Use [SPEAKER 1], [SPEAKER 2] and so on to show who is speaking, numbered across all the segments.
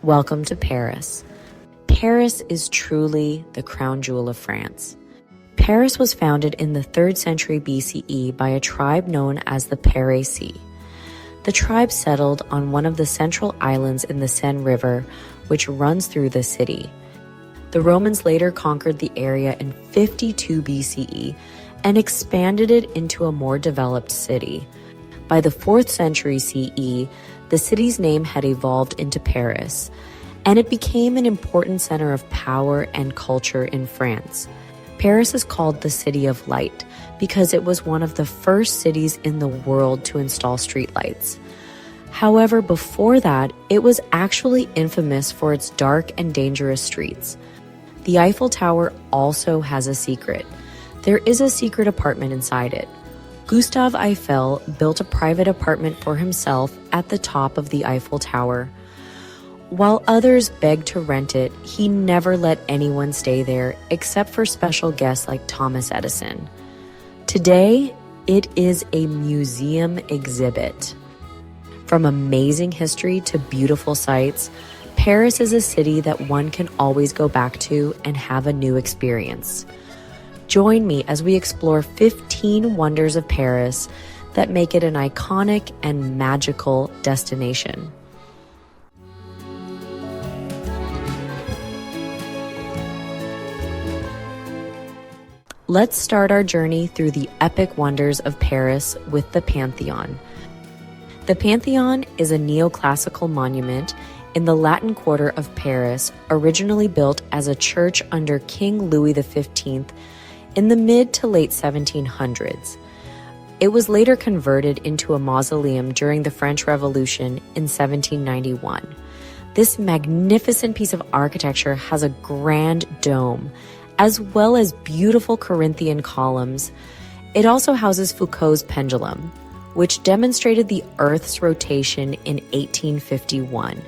[SPEAKER 1] Welcome to Paris. Paris is truly the crown jewel of France. Paris was founded in the 3rd century BCE by a tribe known as the Parisiens. The tribe settled on one of the central islands in the Seine River, which runs through the city. The Romans later conquered the area in 52 BCE and expanded it into a more developed city. By the 4th century CE, the city's name had evolved into Paris, and it became an important center of power and culture in France. Paris is called the City of Light because it was one of the first cities in the world to install streetlights. However, before that, it was actually infamous for its dark and dangerous streets. The Eiffel Tower also has a secret. There is a secret apartment inside it. Gustave Eiffel built a private apartment for himself at the top of the Eiffel Tower. While others begged to rent it, he never let anyone stay there except for special guests like Thomas Edison. Today, it is a museum exhibit. From amazing history to beautiful sights, Paris is a city that one can always go back to and have a new experience. Join me as we explore 15 wonders of Paris that make it an iconic and magical destination. Let's start our journey through the epic wonders of Paris with the Pantheon. The Pantheon is a neoclassical monument in the Latin Quarter of Paris, originally built as a church under King Louis XV in the mid to late 1700s. It was later converted into a mausoleum during the French Revolution in 1791. This magnificent piece of architecture has a grand dome, as well as beautiful Corinthian columns. It also houses Foucault's pendulum, which demonstrated the Earth's rotation in 1851.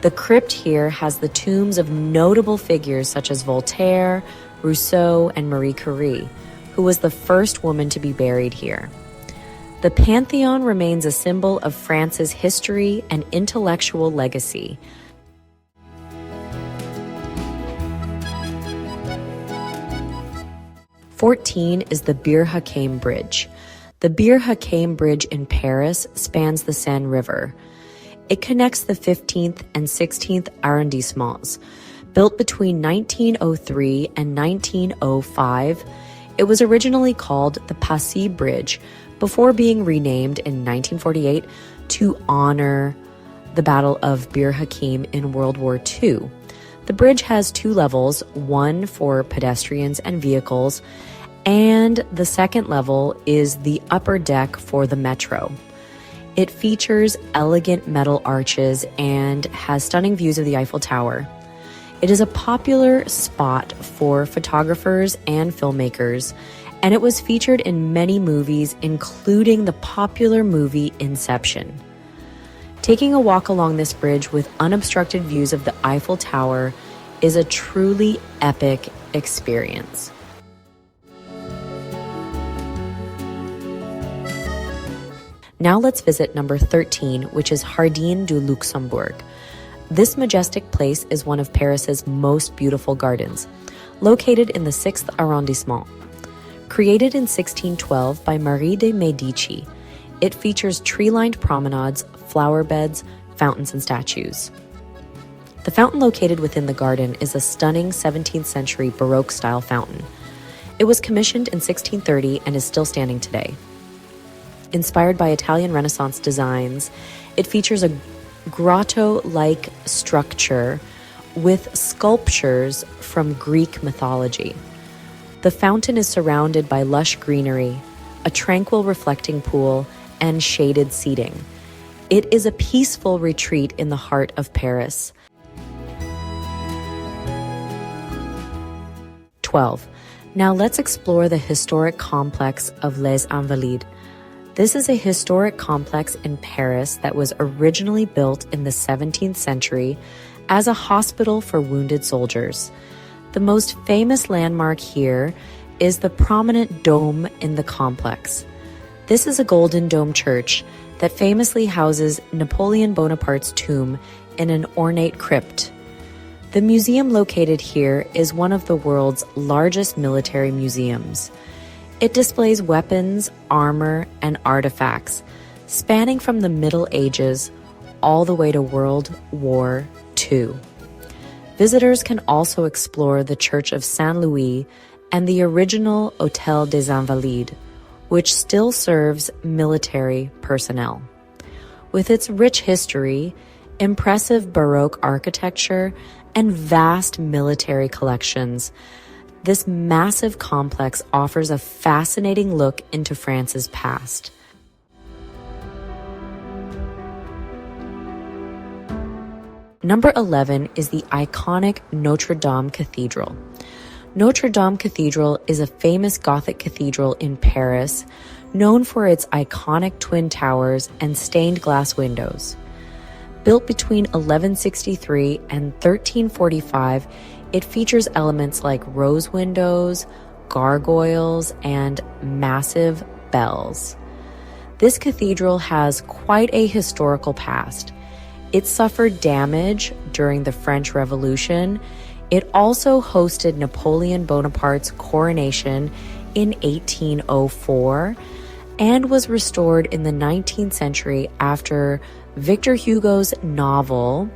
[SPEAKER 1] The crypt here has the tombs of notable figures such as Voltaire, Rousseau, and Marie Curie, who was the first woman to be buried here. The Pantheon remains a symbol of France's history and intellectual legacy. #14 is the Bir-Hakeim Bridge. The Bir-Hakeim Bridge in Paris spans the Seine River. It connects the 15th and 16th arrondissements. Built between 1903 and 1905, it was originally called the Passy Bridge before being renamed in 1948 to honor the Battle of Bir-Hakeim in World War II. The bridge has 2 levels, one for pedestrians and vehicles, and the second level is the upper deck for the metro. It features elegant metal arches and has stunning views of the Eiffel Tower. It is a popular spot for photographers and filmmakers, and it was featured in many movies, including the popular movie Inception. Taking a walk along this bridge with unobstructed views of the Eiffel Tower is a truly epic experience. Now let's visit number 13, which is Jardin du Luxembourg. This majestic place is one of Paris's most beautiful gardens, located in the 6th arrondissement. Created in 1612 by Marie de Medici, it features tree-lined promenades, flower beds, fountains, and statues. The fountain located within the garden is a stunning 17th century Baroque-style fountain. It was commissioned in 1630 and is still standing today. Inspired by Italian Renaissance designs, it features a grotto-like structure with sculptures from Greek mythology. The fountain is surrounded by lush greenery, a tranquil reflecting pool, and shaded seating. It is a peaceful retreat in the heart of Paris. 12. Now let's explore the historic complex of Les Invalides. This is a historic complex in Paris that was originally built in the 17th century as a hospital for wounded soldiers. The most famous landmark here is the prominent dome in the complex. This is a golden dome church that famously houses Napoleon Bonaparte's tomb in an ornate crypt. The museum located here is one of the world's largest military museums. It displays weapons, armor, and artifacts spanning from the Middle Ages all the way to World War II. Visitors can also explore the Church of Saint Louis and the original Hôtel des Invalides, which still serves military personnel. With its rich history, impressive Baroque architecture, and vast military collections, this massive complex offers a fascinating look into France's past. Number 11 is the iconic Notre-Dame Cathedral. Notre-Dame Cathedral is a famous Gothic cathedral in Paris, known for its iconic twin towers and stained glass windows. Built between 1163 and 1345, it features elements like rose windows, gargoyles, and massive bells. This cathedral has quite a historical past. It suffered damage during the French Revolution. It also hosted Napoleon Bonaparte's coronation in 1804 and was restored in the 19th century after Victor Hugo's novel,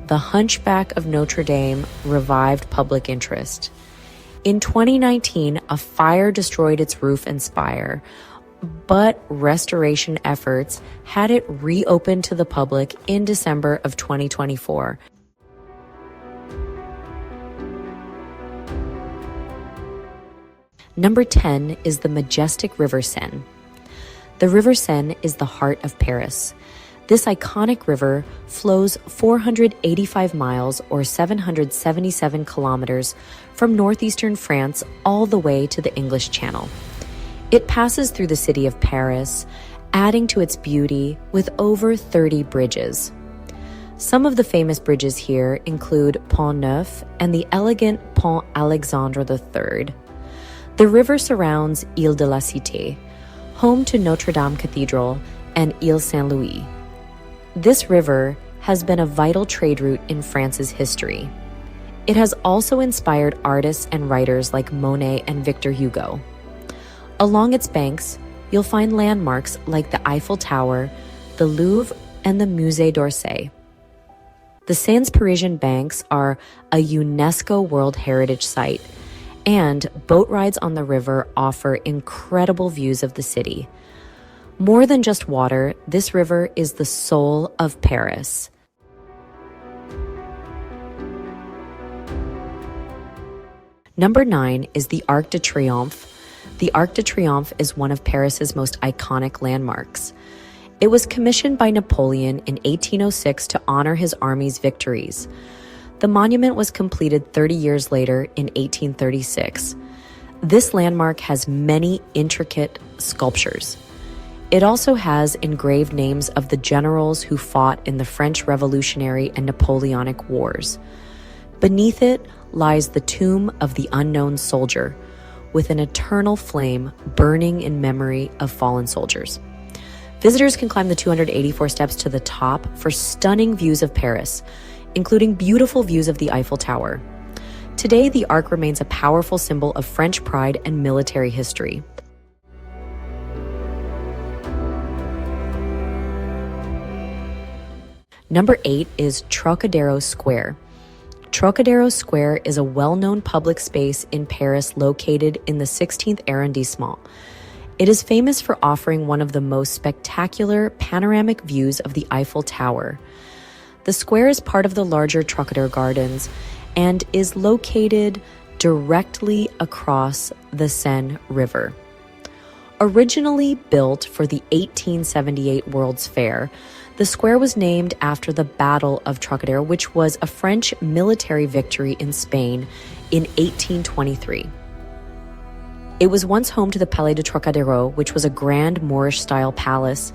[SPEAKER 1] The Hunchback of Notre Dame, revived public interest. In 2019, a fire destroyed its roof and spire, but restoration efforts had it reopened to the public in December of 2024. Number 10 is the majestic River Seine. The River Seine is the heart of Paris. This iconic river flows 485 miles or 777 kilometers from northeastern France all the way to the English Channel. It passes through the city of Paris, adding to its beauty with over 30 bridges. Some of the famous bridges here include Pont Neuf and the elegant Pont Alexandre III. The river surrounds Ile de la Cité, home to Notre-Dame Cathedral and Ile Saint-Louis. This river has been a vital trade route in France's history. It has also inspired artists and writers like Monet and Victor Hugo. Along its banks, you'll find landmarks like the Eiffel Tower, the Louvre, and the Musée d'Orsay. The Seine's Parisian banks are a UNESCO World Heritage Site, and boat rides on the river offer incredible views of the city. More than just water, this river is the soul of Paris. Number 9 is the Arc de Triomphe. The Arc de Triomphe is one of Paris's most iconic landmarks. It was commissioned by Napoleon in 1806 to honor his army's victories. The monument was completed 30 years later in 1836. This landmark has many intricate sculptures. It also has engraved names of the generals who fought in the French Revolutionary and Napoleonic Wars. Beneath it lies the tomb of the unknown soldier, with an eternal flame burning in memory of fallen soldiers. Visitors can climb the 284 steps to the top for stunning views of Paris, including beautiful views of the Eiffel Tower. Today, the Arc remains a powerful symbol of French pride and military history. Number 8 is Trocadero Square. Trocadero Square is a well-known public space in Paris located in the 16th arrondissement. It is famous for offering one of the most spectacular panoramic views of the Eiffel Tower. The square is part of the larger Trocadero Gardens and is located directly across the Seine River. Originally built for the 1878 World's Fair, the square was named after the Battle of Trocadero, which was a French military victory in Spain in 1823. It was once home to the Palais de Trocadero, which was a grand Moorish-style palace.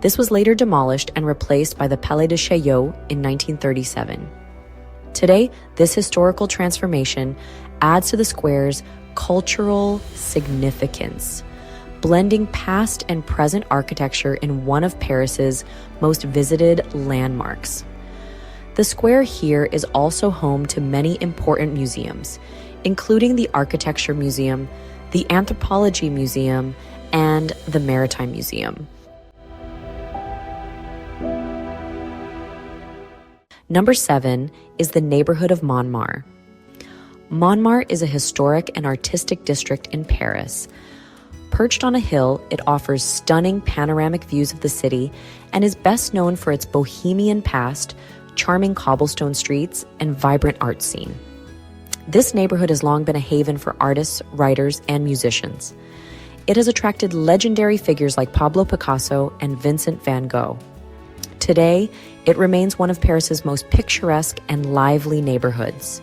[SPEAKER 1] This was later demolished and replaced by the Palais de Chaillot in 1937. Today, this historical transformation adds to the square's cultural significance, blending past and present architecture in one of Paris's most visited landmarks. The square here is also home to many important museums, including the Architecture Museum, the Anthropology Museum, and the Maritime Museum. Number 7 is the neighborhood of Montmartre. Montmartre is a historic and artistic district in Paris. Perched on a hill, it offers stunning panoramic views of the city and is best known for its bohemian past, charming cobblestone streets, and vibrant art scene. This neighborhood has long been a haven for artists, writers, and musicians. It has attracted legendary figures like Pablo Picasso and Vincent van Gogh. Today, it remains one of Paris's most picturesque and lively neighborhoods.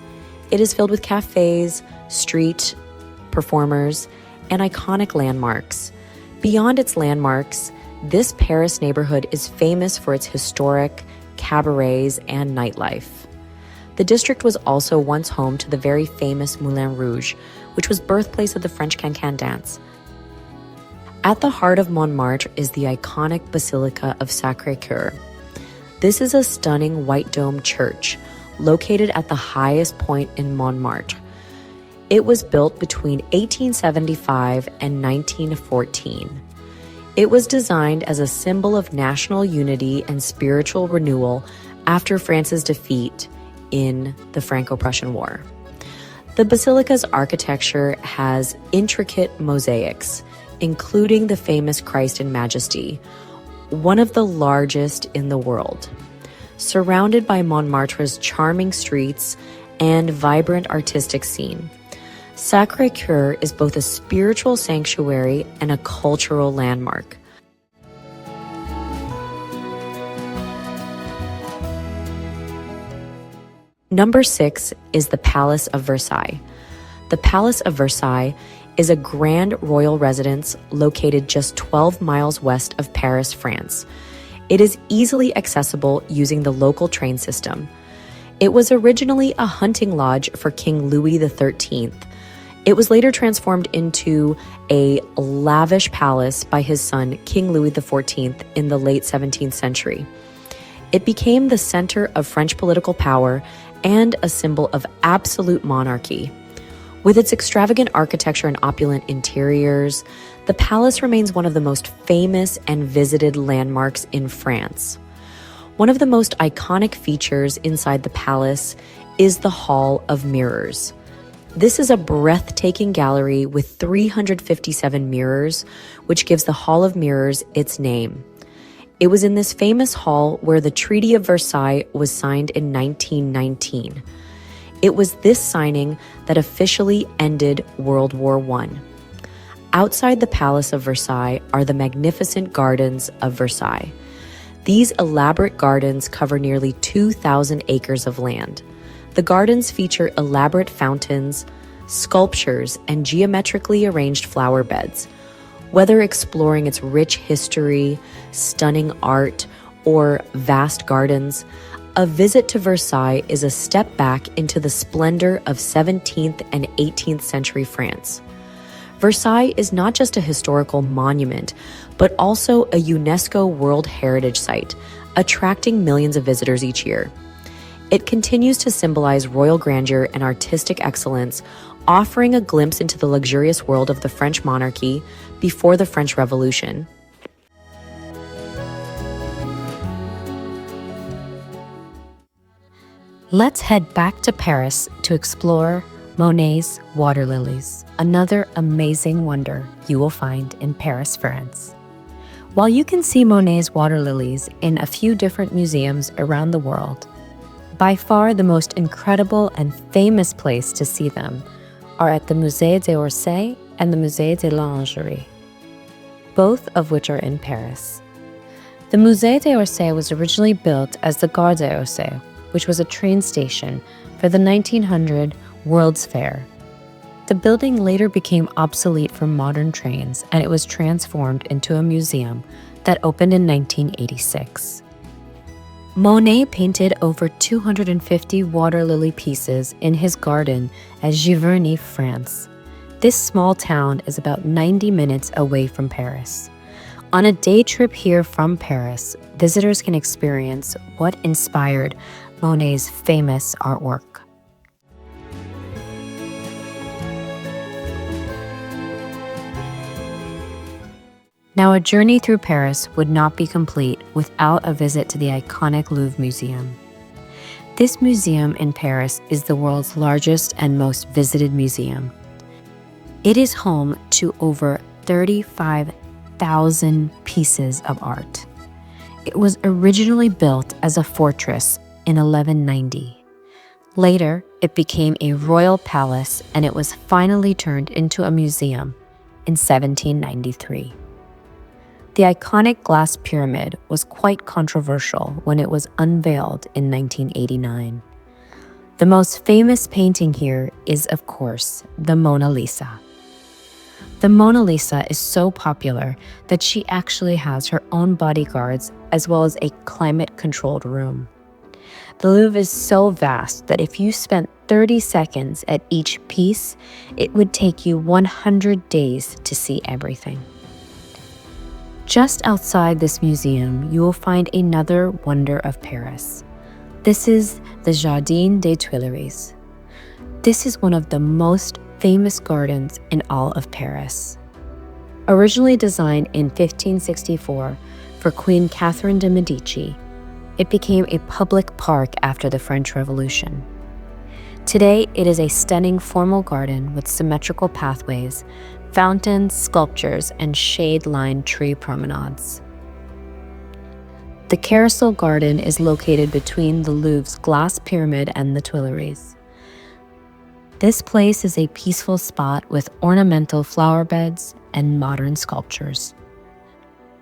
[SPEAKER 1] It is filled with cafes, street performers, and iconic landmarks. Beyond its landmarks, this Paris neighborhood is famous for its historic cabarets and nightlife. The district was also once home to the very famous Moulin Rouge, which was birthplace of the French Cancan dance. At the heart of Montmartre is the iconic Basilica of Sacré-Cœur. This is a stunning white-domed church located at the highest point in Montmartre. It was built between 1875 and 1914. It was designed as a symbol of national unity and spiritual renewal after France's defeat in the Franco-Prussian War. The basilica's architecture has intricate mosaics, including the famous Christ in Majesty, one of the largest in the world. Surrounded by Montmartre's charming streets and vibrant artistic scene, Sacré-Cœur is both a spiritual sanctuary and a cultural landmark. Number 6 is the Palace of Versailles. The Palace of Versailles is a grand royal residence located just 12 miles west of Paris, France. It is easily accessible using the local train system. It was originally a hunting lodge for King Louis XIII. It was later transformed into a lavish palace by his son, King Louis XIV, in the late 17th century. It became the center of French political power and a symbol of absolute monarchy. With its extravagant architecture and opulent interiors, the palace remains one of the most famous and visited landmarks in France. One of the most iconic features inside the palace is the Hall of Mirrors. This is a breathtaking gallery with 357 mirrors, which gives the Hall of Mirrors its name. It was in this famous hall where the Treaty of Versailles was signed in 1919. It was this signing that officially ended World War I. Outside the Palace of Versailles are the magnificent gardens of Versailles. These elaborate gardens cover nearly 2,000 acres of land. The gardens feature elaborate fountains, sculptures, and geometrically arranged flower beds. Whether exploring its rich history, stunning art, or vast gardens, a visit to Versailles is a step back into the splendor of 17th and 18th century France. Versailles is not just a historical monument, but also a UNESCO World Heritage Site, attracting millions of visitors each year. It continues to symbolize royal grandeur and artistic excellence, offering a glimpse into the luxurious world of the French monarchy before the French Revolution.
[SPEAKER 2] Let's head back to Paris to explore Monet's water lilies, another amazing wonder you will find in Paris, France. While you can see Monet's water lilies in a few different museums around the world, by far the most incredible and famous place to see them are at the Musée d'Orsay and the Musée de l'Orangerie, both of which are in Paris. The Musée d'Orsay was originally built as the Gare d'Orsay, which was a train station for the 1900 World's Fair. The building later became obsolete for modern trains, and it was transformed into a museum that opened in 1986. Monet painted over 250 water lily pieces in his garden at Giverny, France. This small town is about 90 minutes away from Paris. On a day trip here from Paris, visitors can experience what inspired Monet's famous artwork. Now, a journey through Paris would not be complete without a visit to the iconic Louvre Museum. This museum in Paris is the world's largest and most visited museum. It is home to over 35,000 pieces of art. It was originally built as a fortress in 1190. Later, it became a royal palace and it was finally turned into a museum in 1793. The iconic glass pyramid was quite controversial when it was unveiled in 1989. The most famous painting here is, of course, the Mona Lisa. The Mona Lisa is so popular that she actually has her own bodyguards as well as a climate-controlled room. The Louvre is so vast that if you spent 30 seconds at each piece, it would take you 100 days to see everything. Just outside this museum, you will find another wonder of Paris. This is the Jardin des Tuileries. This is one of the most famous gardens in all of Paris. Originally designed in 1564 for Queen Catherine de' Medici, it became a public park after the French Revolution. Today, it is a stunning formal garden with symmetrical pathways, fountains, sculptures, and shade-lined tree promenades. The Carousel Garden is located between the Louvre's glass pyramid and the Tuileries. This place is a peaceful spot with ornamental flower beds and modern sculptures.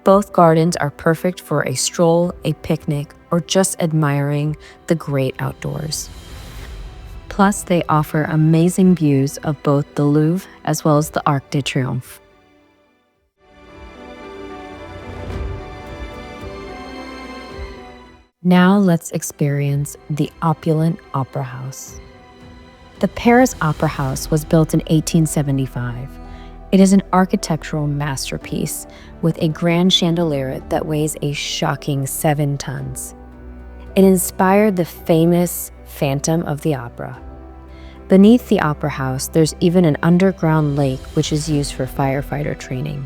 [SPEAKER 2] Both gardens are perfect for a stroll, a picnic, or just admiring the great outdoors. Plus, they offer amazing views of both the Louvre as well as the Arc de Triomphe. Now let's experience the opulent Opera House. The Paris Opera House was built in 1875. It is an architectural masterpiece with a grand chandelier that weighs a shocking 7 tons. It inspired the famous Phantom of the Opera. Beneath the Opera House, there's even an underground lake which is used for firefighter training.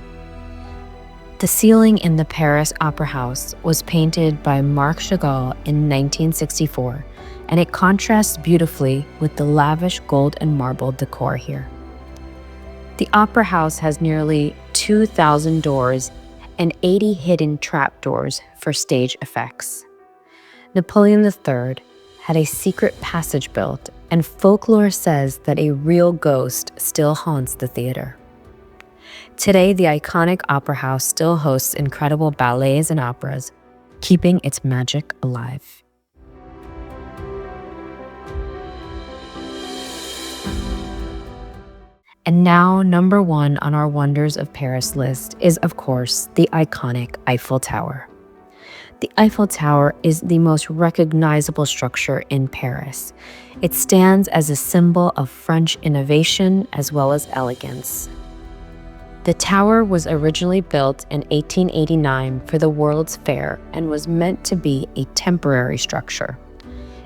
[SPEAKER 2] The ceiling in the Paris Opera House was painted by Marc Chagall in 1964, and it contrasts beautifully with the lavish gold and marble decor here. The Opera House has nearly 2,000 doors and 80 hidden trapdoors for stage effects. Napoleon III had a secret passage built, and folklore says that a real ghost still haunts the theater. Today, the iconic Opera House still hosts incredible ballets and operas, keeping its magic alive. And now, number 1 on our Wonders of Paris list is, of course, the iconic Eiffel Tower. The Eiffel Tower is the most recognizable structure in Paris. It stands as a symbol of French innovation as well as elegance. The tower was originally built in 1889 for the World's Fair and was meant to be a temporary structure.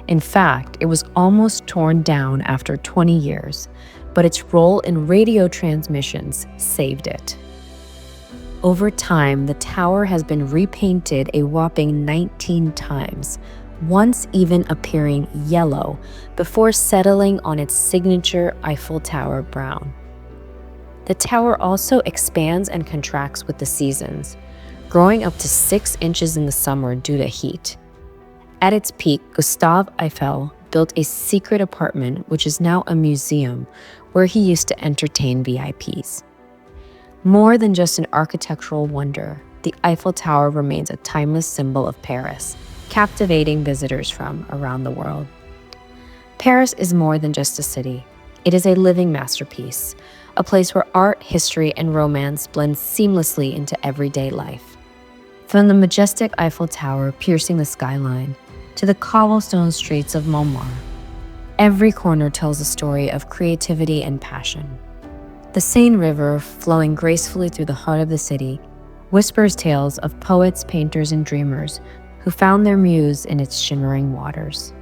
[SPEAKER 2] In fact, it was almost torn down after 20 years, but its role in radio transmissions saved it. Over time, the tower has been repainted a whopping 19 times, once even appearing yellow before settling on its signature Eiffel Tower brown. The tower also expands and contracts with the seasons, growing up to 6 inches in the summer due to heat. At its peak, Gustave Eiffel built a secret apartment which is now a museum where he used to entertain VIPs. More than just an architectural wonder, the Eiffel Tower remains a timeless symbol of Paris, captivating visitors from around the world. Paris is more than just a city. It is a living masterpiece, a place where art, history, and romance blend seamlessly into everyday life. From the majestic Eiffel Tower piercing the skyline to the cobblestone streets of Montmartre, every corner tells a story of creativity and passion. The Seine River, flowing gracefully through the heart of the city, whispers tales of poets, painters, and dreamers who found their muse in its shimmering waters.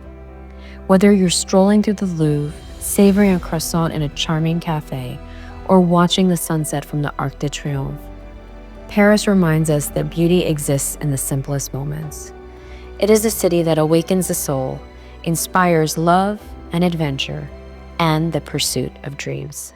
[SPEAKER 2] Whether you're strolling through the Louvre, savoring a croissant in a charming cafe, or watching the sunset from the Arc de Triomphe, Paris reminds us that beauty exists in the simplest moments. It is a city that awakens the soul, inspires love and adventure, and the pursuit of dreams.